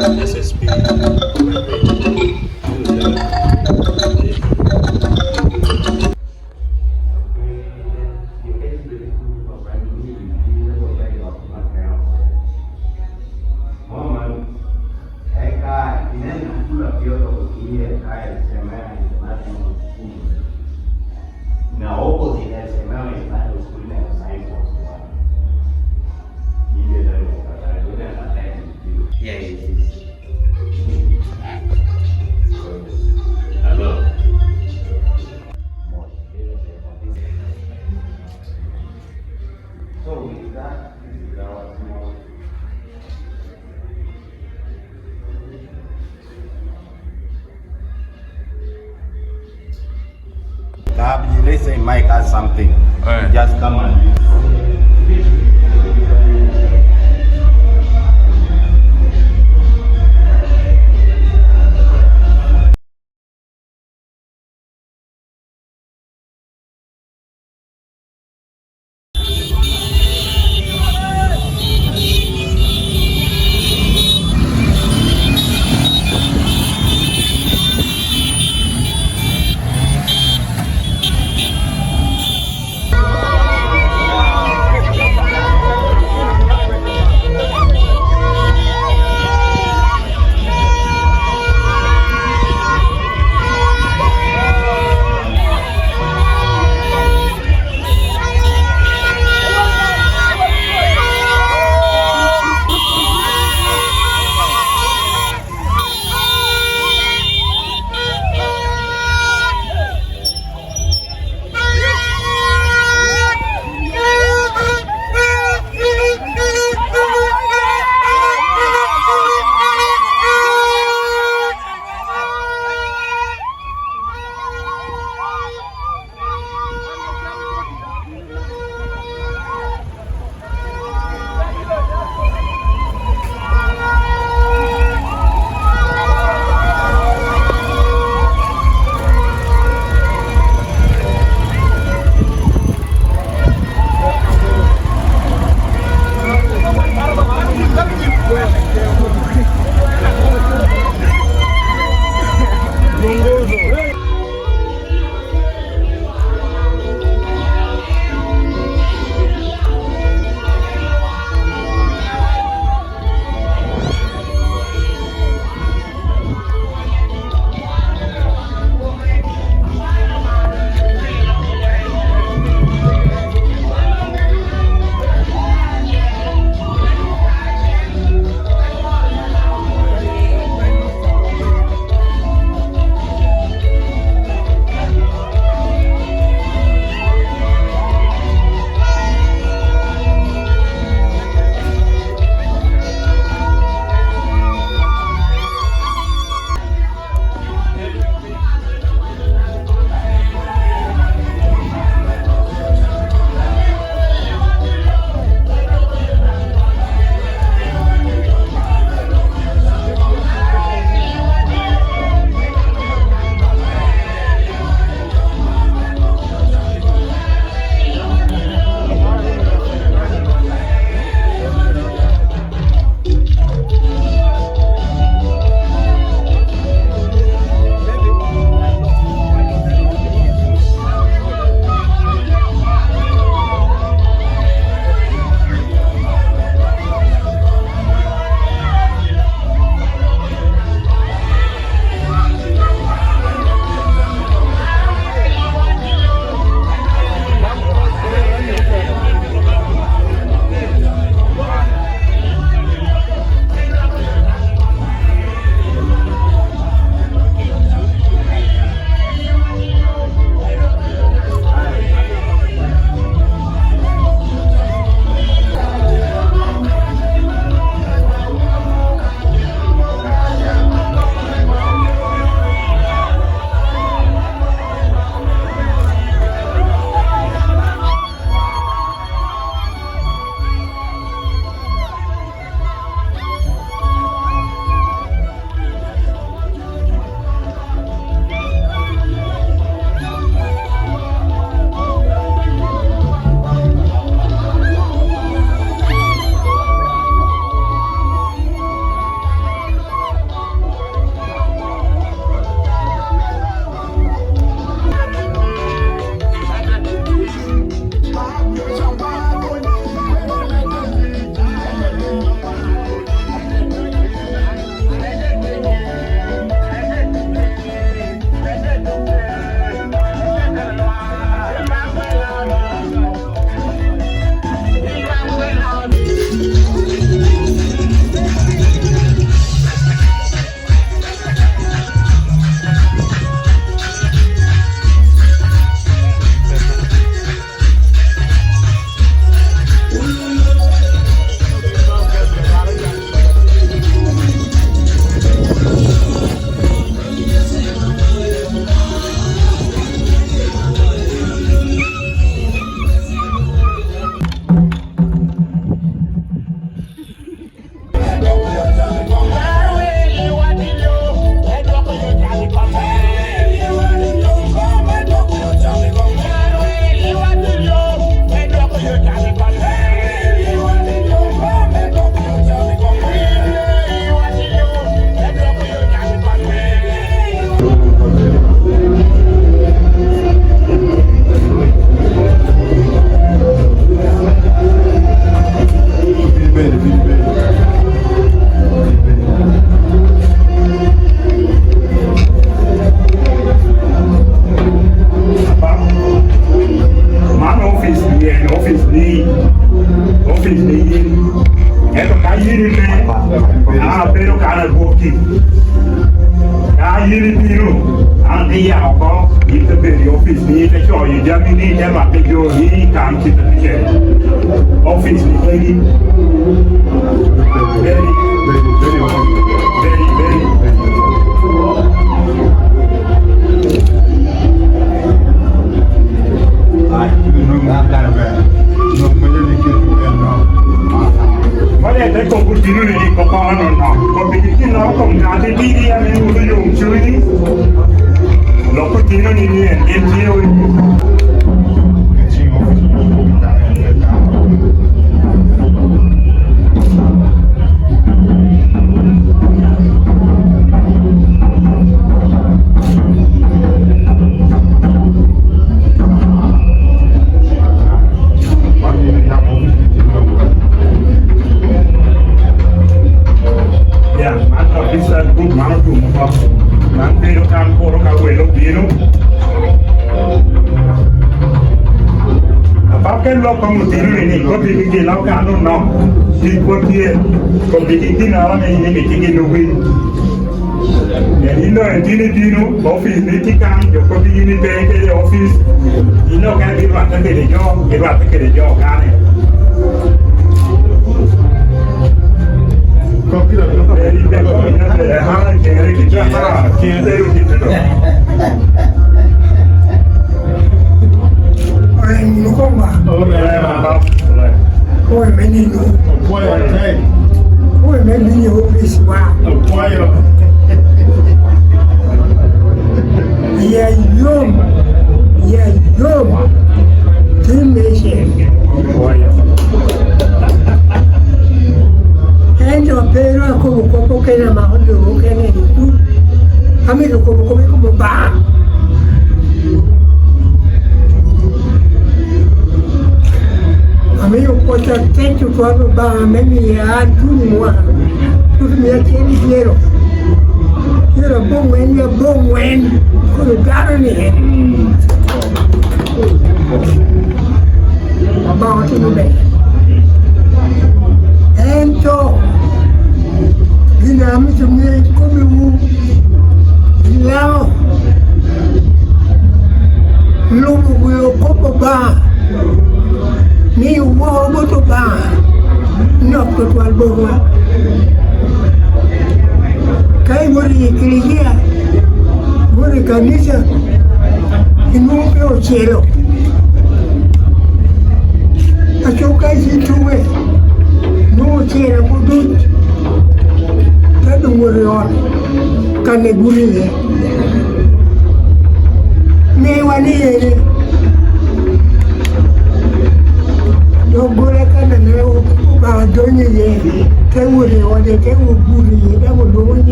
SSP vibrating. Let's say Mike has something. Right. Just come and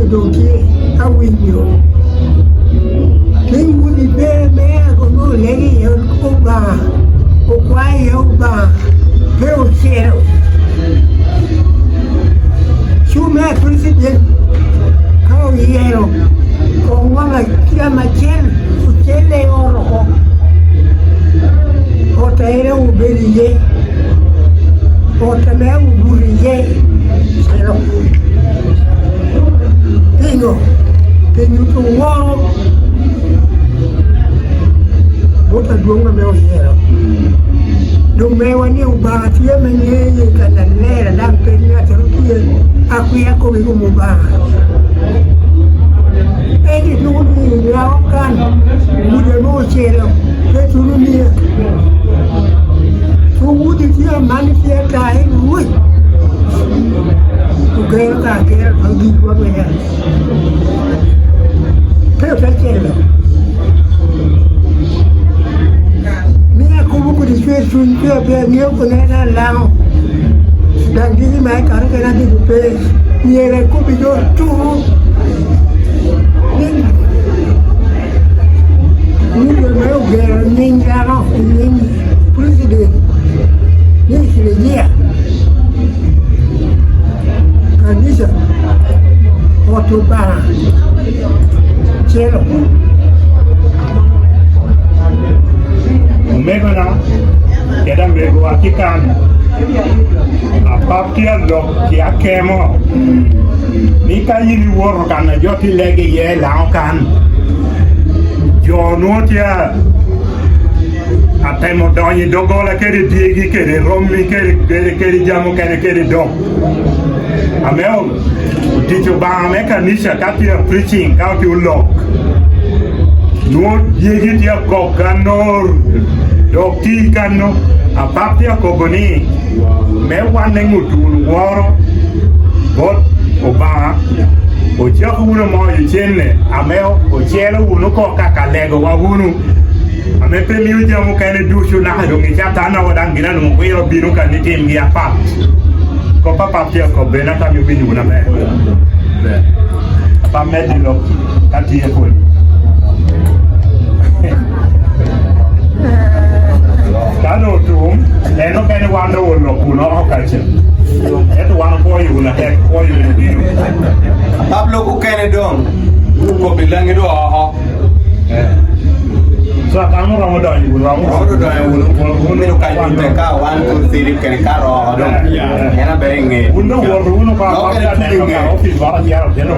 do que a window. Quem would be there go no lady or Cuba or why over Bill Zero. Schumer President Cao Yellow con una chiama Chen Uchele Oro Otaera Uberiye Otame Uburiye Zero. Pingo, pingo to wall. Bota dunga meu hero. Do meu anil batia menye kanalera dam penya terukia. Aku ya ko bigo muba. Edi nudi laukan. Mude mo chelo. Peturunia. Tu mudi dia manifia kai ui. Tu quer alguém com a mulher. Perfeito. Minha como por isso é sunto bem meu conera lá. Dan dizem mais caro que na do peixe. E ele combinou tudo. Meu guerra nem lá nem presidente. Nem se dia. Kanisa Otobara Chelo Umegona keda mbego akikan apapia lo kia kemo nika yini woro kana joti lege ye laokan jonotia atemo donyi dogola kede diegi kede rommi kede jamu kede dog ameo dicho ba mekanisha katia preaching kauti ulok no diegi dia kokanor dokti kano apapia kogoni me wane ngutul woro bot oba o chako uno mo yichene ameo o chelo uno ko kakalego wa uno ame pe mi ujamu kane dushu na do ngi chata na wadangina no kwiro binu kaniti mi apat ko papa pia ko bena ta mi binu na me pa medilo kati e poli kano tum eno kene wando wono kuno okache eto wano ko yuna he ko yuna binu Pablo ko kene dong. Ko bilang itu so kamu ramu dah ibu ramu dah uno kai teka 1 2 3 kene karo dong. Ena benge. uno waru uno ka ka office wara dia no